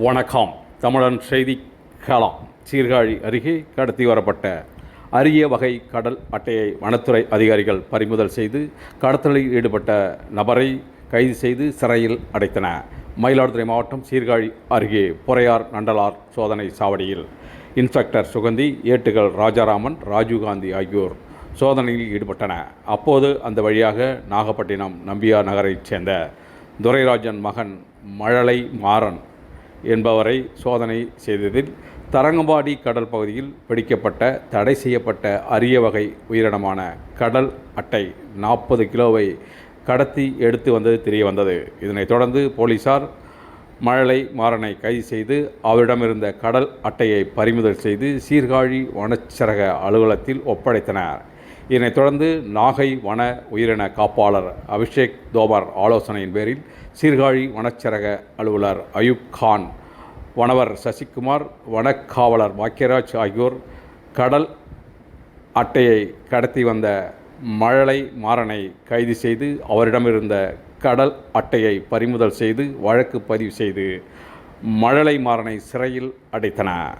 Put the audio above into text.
வணக்கம். தமிழன் செய்தி களம். சீர்காழி அருகே கடத்தி வரப்பட்ட அரிய வகை கடல் அட்டையை வனத்துறை அதிகாரிகள் பறிமுதல் செய்து கடத்தலில் ஈடுபட்ட நபரை கைது செய்து சிறையில் அடைத்தனர். மயிலாடுதுறை மாவட்டம் சீர்காழி அருகே பொறையார் நண்டலார் சோதனை சாவடியில் இன்ஸ்பெக்டர் சுகந்தி, ஏட்டுகள் ராஜாராமன், ராஜீவ்காந்தி ஆகியோர் சோதனையில் ஈடுபட்டனர். அப்போது அந்த வழியாக நாகப்பட்டினம் நம்பியார் நகரைச் சேர்ந்த துரைராஜன் மகன் மழலை மாறன் என்பவரை சோதனை செய்ததில் தரங்கம்பாடி கடல் பகுதியில் பிடிக்கப்பட்ட தடை செய்யப்பட்ட அரிய வகை உயிரினமான கடல் அட்டை 40 கிலோவை கடத்தி எடுத்து வந்தது தெரிய வந்தது. இதனைத் தொடர்ந்து போலீசார் மழலை மாறனை கைது செய்து அவரிடமிருந்த கடல் அட்டையை பறிமுதல் செய்து சீர்காழி வனச்சரக அலுவலகத்தில் ஒப்படைத்தனர். இதனைத் தொடர்ந்து நாகை வன உயிரின காப்பாளர் அபிஷேக் தோமர் ஆலோசனையின் பேரில் சீர்காழி வனச்சரக அலுவலர் அயூப் கான், வனவர் சசிகுமார், வனக்காவலர் பாக்கியராஜ் ஆகியோர் கடல் அட்டையை கடத்தி வந்த மழலை மாறனை கைது செய்து அவரிடமிருந்த கடல் அட்டையை பறிமுதல் செய்து வழக்கு பதிவு செய்து மழலை மாறனை சிறையில் அடைத்தனர்.